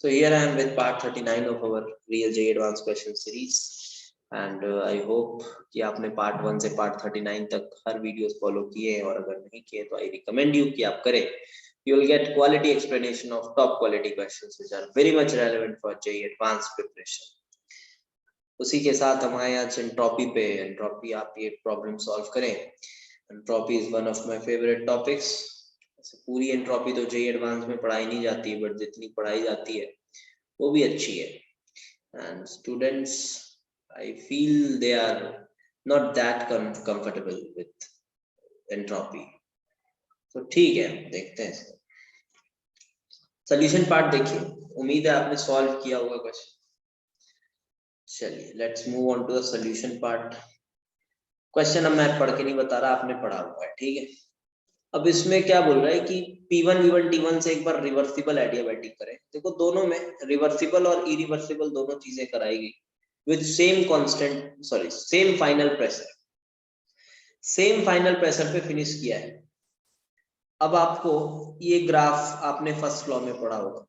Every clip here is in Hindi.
So here I am with part 39 of our Real JEE Advanced Question Series, and I hope कि आपने part 1 से part 39 तक हर वीडियोस फॉलो किए हैं, और अगर नहीं किए तो I recommend you कि आप करें. You will get quality explanation of top quality questions which are very much relevant for JEE Advanced preparation. उसी के साथ हम आए आज एंट्रोपी पे. एंट्रोपी आप ये प्रॉब्लम सॉल्व करें. Entropy is one of my favourite topics. पूरी एंट्रोपी तो जेईई एडवांस में पढ़ाई नहीं जाती है, बट जितनी पढ़ाई जाती है वो भी अच्छी है. And students I feel they are not that comfortable with entropy. तो ठीक है, देखते हैं इसको. सॉल्यूशन पार्ट देखिए. उम्मीद है आपने सॉल्व किया होगा क्वेश्चन. चलिए let's move on to the solution part. Question अब मैं पढ़ के नहीं बता रहा, आपने पढ़ा हुआ है, ठीक है. अब इसमें क्या बोल रहा है कि P1 V1 T1 से एक बार रिवर्सिबल एडियाबैटिक करें. देखो दोनों में रिवर्सिबल और इरिवर्सिबल दोनों चीजें कराएगी with same constant, sorry same final pressure. Same final pressure पे फिनिश किया है. अब आपको ये ग्राफ आपने फर्स्ट लॉ में पढ़ा होगा.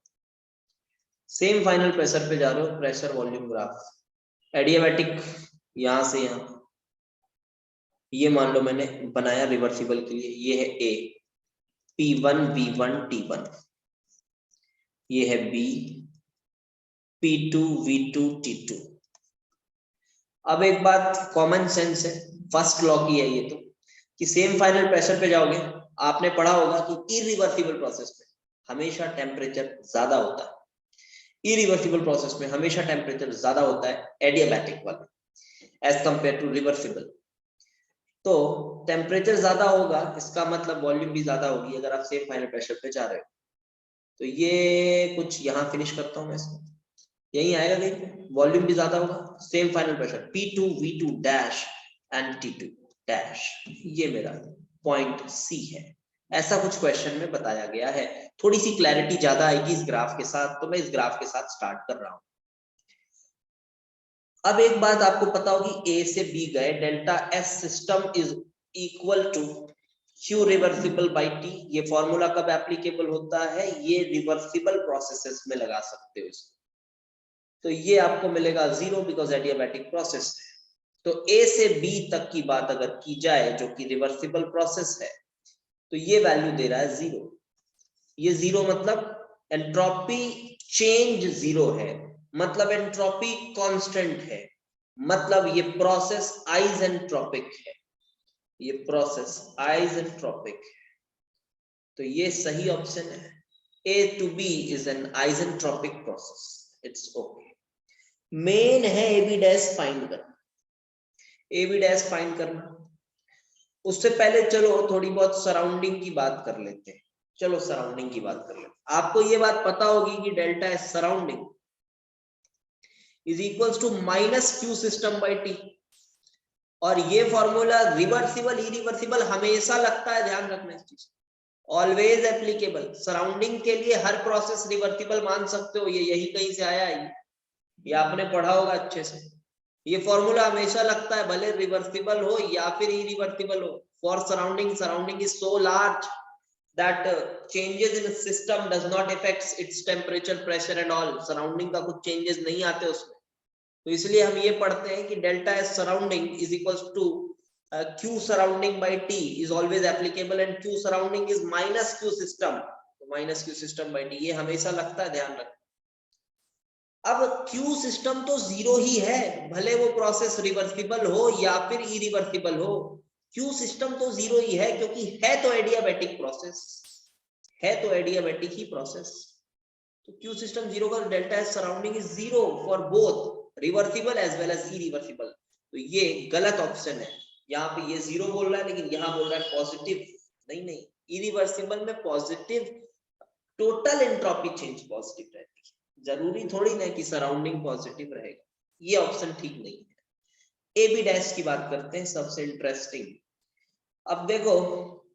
सेम फाइनल प्रेशर पे जा रहे हो, प्रेशर वॉल्यूम ग्राफ. एडियाबैटिक यहां से यहां, ये मान लो मैंने बनाया रिवर्सिबल के लिए. ये है A, P1 V1 T1. ये है B, P2 V2 T2. अब एक बात कॉमन सेंस है, फर्स्ट लॉ की है ये तो, कि सेम फाइनल प्रेशर पे जाओगे. आपने पढ़ा होगा कि इरिवर्सिबल प्रोसेस में हमेशा टेम्परेचर ज्यादा होता है. इरिवर्सिबल प्रोसेस में हमेशा टेम्परेचर ज्यादा होता है एडियाबैटिक वाला एज कंपेयर टू रिवर्सिबल. तो टेम्परेचर ज्यादा होगा, इसका मतलब वॉल्यूम भी ज्यादा होगी अगर आप सेम फाइनल प्रेशर पे जा रहे हो. तो ये कुछ यहाँ फिनिश करता हूँ मैं इसको. यही आएगा कहीं पे, वॉल्यूम भी ज्यादा होगा, same final pressure P2 V2 dash and T2 dash. ये मेरा पॉइंट C है. ऐसा कुछ क्वेश्चन में बताया गया है. थोड़ी सी क्लैरिटी ज्यादा आएगी इस ग्राफ के साथ, तो मैं इस ग्राफ के साथ स्टार्ट कर रहा हूँ. अब एक बात आपको पता होगी, A से B गए, delta S system is equal to Q reversible by T. ये फॉर्मूला कब एप्लीकेबल होता है? ये रिवर्सिबल प्रोसेसेस में लगा सकते हो इसको. तो ये आपको मिलेगा 0 बिकॉज एडियाबैटिक प्रोसेस है. तो A से B तक की बात अगर की जाए जो कि रिवर्सिबल प्रोसेस है, तो ये वैल्यू दे रहा है 0. ये 0 मतलब एंट्रोपी चेंज 0 है, मतलब एंट्रोपी कांस्टेंट है, मतलब ये प्रोसेस आइसेंट्रोपिक है. ये प्रोसेस आइसेंट्रोपिक है. तो ये सही ऑप्शन है. A to B is an isentropic process. It's okay. Main है AB डैश फाइंड करना. AB डैश फाइंड करना. उससे पहले चलो थोड़ी बहुत सराउंडिंग की बात कर लेते हैं. चलो सराउंडिंग की बात कर लेते हैं. आपको ये बात पता होगी कि delta S surrounding is equals to minus Q system by T. और ये फॉर्मूला रिवर्सिबल इरिवर्सिबल हमेशा लगता है, ध्यान रखना इस चीज. Always applicable. सराउंडिंग के लिए हर प्रोसेस रिवर्सिबल मान सकते हो. ये यही कहीं से आया है, ये आपने पढ़ा होगा अच्छे से. ये फॉर्मूला हमेशा लगता है, भले रिवर्सिबल हो या फिर इरिवर्सिबल हो. For surrounding, surrounding is so large that changes in a system does not affects its temperature, pressure and all. Surrounding का कुछ changes नहीं आते उसमें. तो इसलिए हम ये पढ़ते हैं कि delta S surrounding is equals to Q surrounding by T is always applicable and Q surrounding is minus Q system. तो minus Q system by T ये हमेशा लगता है, ध्यान रखना. अब Q system तो 0 ही है, भले वो प्रोसेस रिवर्सिबल हो या फिर इरिवर्सिबल हो. Q सिस्टम तो 0 ही है, क्योंकि है तो एडियाबैटिक प्रोसेस, है तो एडियाबैटिक ही प्रोसेस. तो Q सिस्टम 0 का delta S surrounding is 0 for both reversible as well as irreversible. तो ये गलत ऑप्शन है. यहाँ पे ये 0 बोल रहा है, लेकिन यहाँ बोल रहा है पॉजिटिव. नहीं, इरिवर्सिबल में positive total entropy change positive रहती है. जरूरी थोड़ी ना कि सराउंडिंग पॉजिटिव रहेगा. ये ऑप्शन ठीक नहीं है. ए बी डैश की बात करते हैं, सबसे इंटरेस्टिंग. अब देखो,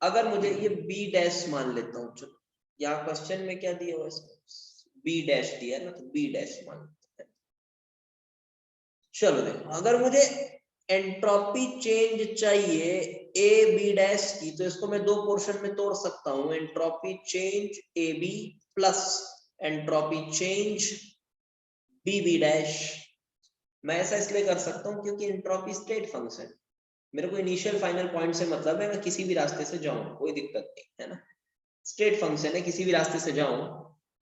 अगर मुझे ये बी डैश मान लेता हूँ. चलो यहाँ क्वेश्चन में क्या दिया हुआ है, बी डैश दिया है ना, तो बी डैश मान लेते हैं. चलो देखो, अगर मुझे एंट्रोपी चेंज चाहिए ए बी डैश की, तो इसको मैं दो पोर्शन में तोड़ सकता हूँ. Entropy change A B plus entropy change BB dash. मैं ऐसा इसलिए कर सकता हूं क्योंकि एंट्रोपी स्टेट फंक्शन, मेरे को इनिशियल फाइनल पॉइंट से मतलब है, मैं किसी भी रास्ते से जाऊं कोई दिक्कत नहीं है ना, स्टेट फंक्शन है, किसी भी रास्ते से जाऊं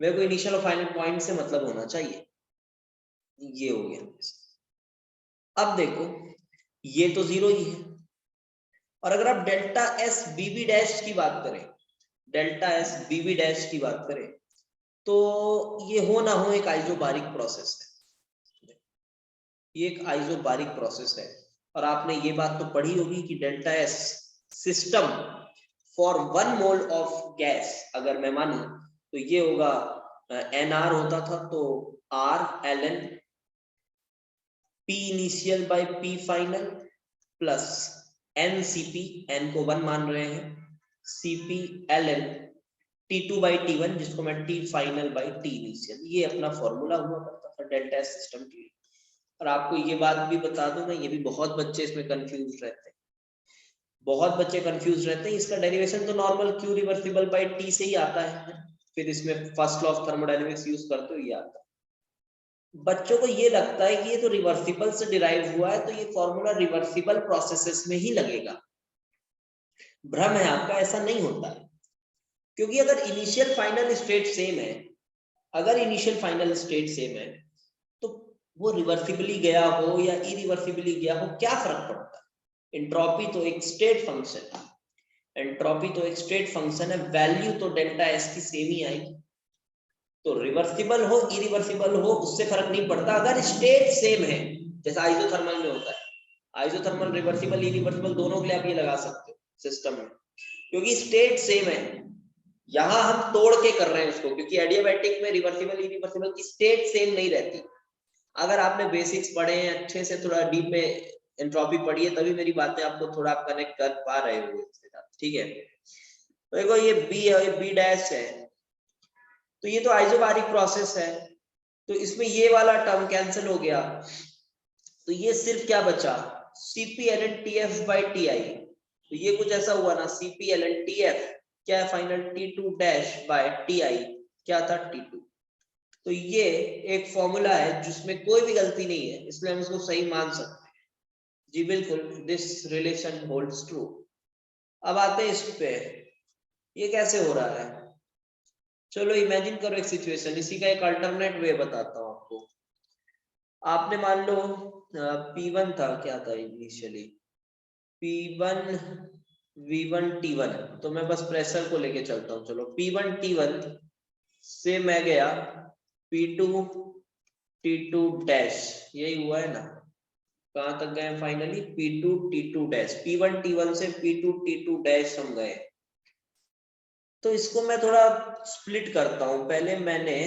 मेरे को इनिशियल और फाइनल पॉइंट से मतलब होना चाहिए। ये हो गया। अब देखो ये तो 0 ही है, और अगर आप डेल्टा एस बीबी डैश की बात करें, डेल्टा एस बीबी डैश की बात करें, तो ये हो ना हो एक आइसोबारिक प्रोसेस है, ये एक आइसोबारिक प्रोसेस है। और आपने ये बात तो पढ़ी होगी कि delta S system for 1 mole of gas अगर मैं मानूं तो ये होगा NR होता था, तो R ln P initial by P final plus NCP, N को 1 मान रहे हैं, CP ln T2 by T1 जिसको मैं T final by T initial, ये अपना फॉर्मूला हुआ करता था डेल्टा एस सिस्टम के लिए। और आपको ये बात भी बता दूं मैं, ये भी बहुत बच्चे इसमें कंफ्यूज रहते हैं, बहुत बच्चे कंफ्यूज रहते हैं। इसका डेरिवेशन तो normal Q reversible by T से ही आता है, फिर इसमें first law of thermodynamics use करते हो ये आता है। बच्चों को ये लगता है कि ये तो रिवर्सिबल से डिराइव हुआ है, तो ये फॉर्मूला रिवर्सिबल प्रोसेसेस में ही लगेगा। भ्रम है आपका, ऐसा नहीं होता है। क्योंकि अगर इनिशियल फाइनल स्टेट सेम है, अगर इनिशियल फाइनल स्टेट सेम है, तो वो रिवर्सिबली गया हो या इरिवर्सिबली गया हो क्या फर्क पड़ता है। एंट्रोपी तो एक स्टेट फंक्शन है, एंट्रोपी तो एक स्टेट फंक्शन है, वैल्यू तो डेल्टा एस की सेम ही आएगी। तो रिवर्सिबल हो इरिवर्सिबल हो उससे फर्क नहीं पड़ता, अगर स्टेट सेम है, जैसा आइसोथर्मल में होता है। आइसोथर्मल रिवर्सिबल इरिवर्सिबल दोनों के लिए आप ये लगा सकते हो सिस्टम में, क्योंकि स्टेट सेम है। यहां हम तोड़ के कर रहे हैं उसको, क्योंकि एडियाबैटिक में रिवर्सिबल इरिवर्सिबल की स्टेट सेम नहीं रहती। अगर आपने बेसिक्स पढ़े हैं अच्छे से, थोड़ा डीप में एंट्रोपी पढ़ी है, तभी मेरी बातें आपको थोड़ा आप कनेक्ट कर पा रहे हो इसके साथ, ठीक है। तो देखो ये बी है, ये बी डैश है, तो ये तो आइसोबारिक प्रोसेस है, तो इसमें ये वाला टर्म कैंसिल हो गया, तो ये सिर्फ क्या बचा, Cp ln Tf by Ti। तो ये कुछ ऐसा हुआ ना, Cp ln Tf क्या है final, T2 dash bye Ti क्या था, T2। तो ये एक फॉर्मूला है जिसमें कोई भी गलती नहीं है, इसलिए हम इसको सही मान सकते हैं। जी बिल्कुल, दिस रिलेशन होल्ड्स ट्रू। अब आते हैं इस पे, ये कैसे हो रहा है। चलो इमेजिन करो एक सिचुएशन, इसी का एक अल्टरनेट वे बताता हूँ आपको। आपने मान लो P1 था, क्या था इनिशियली, P1 V1 T1, तो मैं बस प्रेशर को लेके चलता हूँ। चलो P1 T1 से मैं गया P2 T2 डैश, यही हुआ है ना, कहां तक गए finally, P2 T2 dash, P1 T1 से P2 T2 डैश हम गए। तो इसको मैं थोड़ा स्प्लिट करता हूं, पहले मैंने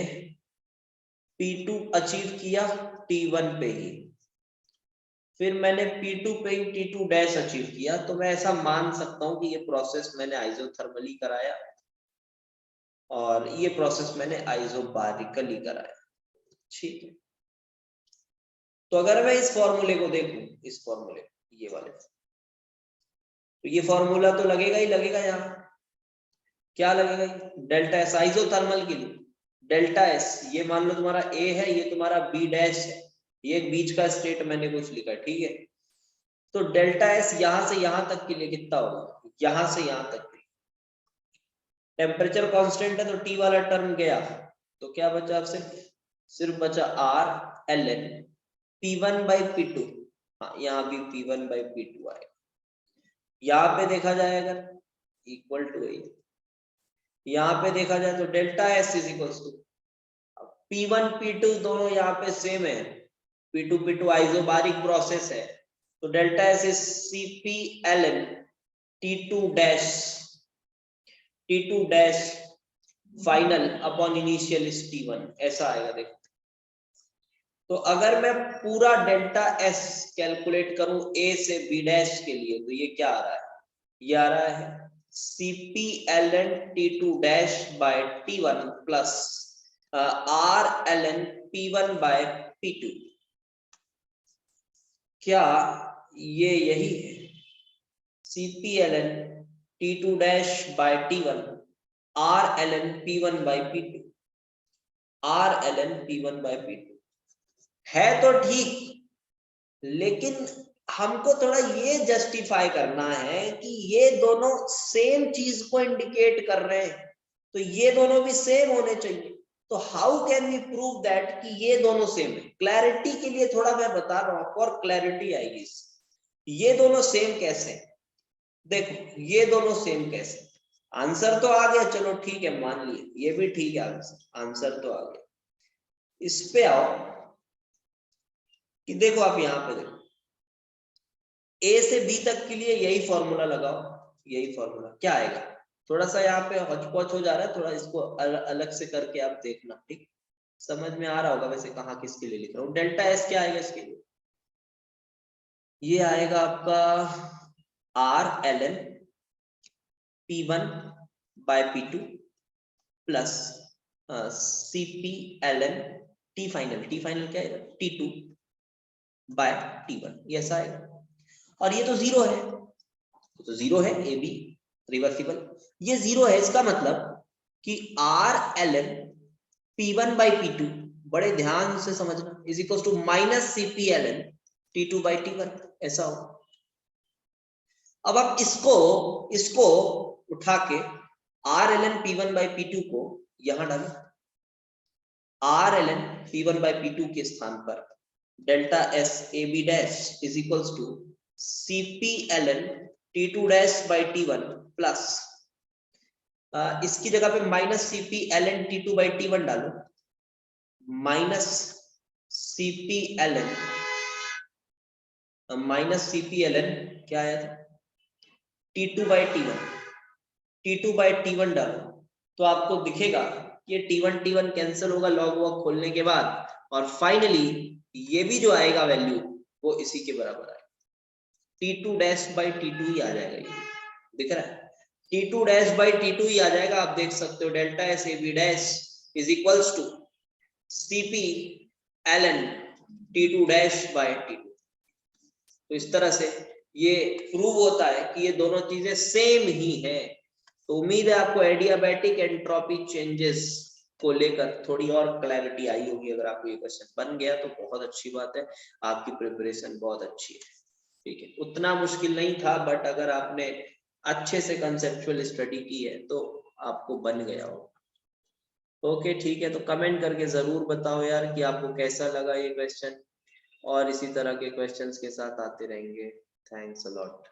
P2 अचीव किया T1 पे ही, फिर मैंने P2 पे ही T2 डैश अचीव किया, तो मैं ऐसा मान सकता हूं कि ये प्रोसेस मैंने आइसोथर्मली कराया और ये प्रोसेस मैंने आइसोबारिकली कराया, ठीक है। तो अगर मैं इस फॉर्मूले को देखूं, इस फॉर्मूले ये वाले, तो ये फॉर्मूला तो लगेगा ही लगेगा, यहाँ क्या लगेगा, डेल्टा एस आइसोथर्मल के लिए, डेल्टा एस ये मान लो तुम्हारा ए है, ये तुम्हारा बी डैश है, ये बीच का स्टेट मैंने कुछ लिखा, ठीक है। तो डेल्टा एस यहां से यहां तक के लिए कितना होगा, यहां से यहां तक के लिए टेम्परेचर कांस्टेंट है, तो टी वाला टर्म गया, तो क्या बचा, सिर्फ बचा are L N P1 by P2। हाँ यहाँ भी P1 बाई P2 आएगा, यहाँ पे देखा जाए अगर इक्वल टू है, यहाँ पे देखा जाए तो delta S is equal to P1 P2 दोनों यहाँ पे सेम है, P2 P2 आइसोबारिक प्रोसेस है, तो delta S is Cp ln T2 dash, T2 dash final upon initial is T1, ऐसा आएगा। देखो तो अगर मैं पूरा डेल्टा एस कैलकुलेट करूं A से B डैश के लिए, तो ये क्या आ रहा है, ये आ रहा है Cp ln T2 dash by T1 plus R ln P1 by P2। क्या ये यही है, Cp ln T2 dash by T1 R ln P1 by P2। R L N P1 by P2 है तो ठीक, लेकिन हमको थोड़ा ये जस्टिफाई करना है कि ये दोनों सेम चीज को इंडिकेट कर रहे हैं, तो ये दोनों भी सेम होने चाहिए। तो how can we prove that कि ये दोनों सेम है? क्लैरिटी के लिए थोड़ा मैं बता रहा हूं आपको, और क्लैरिटी आएगी। ये दोनों सेम कैसे? देखो ये दोनों सेम कैसे, आंसर तो आ गया, चलो ठीक है मान लिए, ये भी ठीक है, आंसर तो आ गया। इस पे आओ कि देखो आप यहां पे देखो, ए से बी तक के लिए यही फॉर्मूला लगाओ, यही फॉर्मूला क्या आएगा? थोड़ा सा यहाँ पे हौच-पौच हो जा रहा है, थोड़ा इसको अलग से करके आप देखना, ठीक? समझ में आ रहा होगा वैसे कहाँ किसके लिए लिख रहा हूँ। डेल्टा एस क्या आएगा इसके लिए? ये आएगा आपका R L N P1 by P2 plus CP T final क्या आएगा? T2 by T1, ये ऐसा आएगा। और ये तो जीरो है, तो जीरो है, ए बी रिवर्सिबल, ये जीरो है, इसका मतलब कि are L N P1 by P2, बड़े ध्यान से समझना, is equal to minus CP LN T2 by T1, ऐसा हो। अब आप इसको उठा के are L N P1 by P2 को यहां डालें, are L N P1 by P2 के स्थान पर delta S A B dash is equals to CP LN T2 dash by T1 plus इसकी जगह पे minus CP LN T2 by T1 डालो, माइनस CP LN क्या आया था? T2 by T1 डालो, तो आपको दिखेगा ये T1 कैंसिल होगा लॉग वॉग खोलने के बाद, और फाइनली ये भी जो आएगा वैल्यू वो इसी के बराबर आएगा, T2 डैश बाई T2 ही आ जाएगा, ये दिख रहा है, T2 डैश बाई T2 ही आ जाएगा। आप देख सकते हो delta S A B dash is equals to CP LN T2 dash by T2। तो इस तरह से ये प्रूव होता है कि ये दोनों चीजें सेम ही है। तो उम्मीद है आपको एडियाबैटिक एंट्रोपी चेंजेस को लेकर थोड़ी और क्लैरिटी आई होगी। अगर आपको ये क्वेश्चन बन गया तो बहुत अच्छी बात है, आपकी प्रिपरेशन बहुत अच्छी है, ठीक है। उतना मुश्किल नहीं था, बट अगर आपने अच्छे से कंसेप्चुअल स्टडी की है तो आपको बन गया हो। ओके ठीक है, तो कमेंट करके जरूर बताओ यार कि आपको कैसा लगा ये क्वेश्चन, और इसी तरह के क्वेश्चंस के साथ आते रहेंगे। Thanks a lot.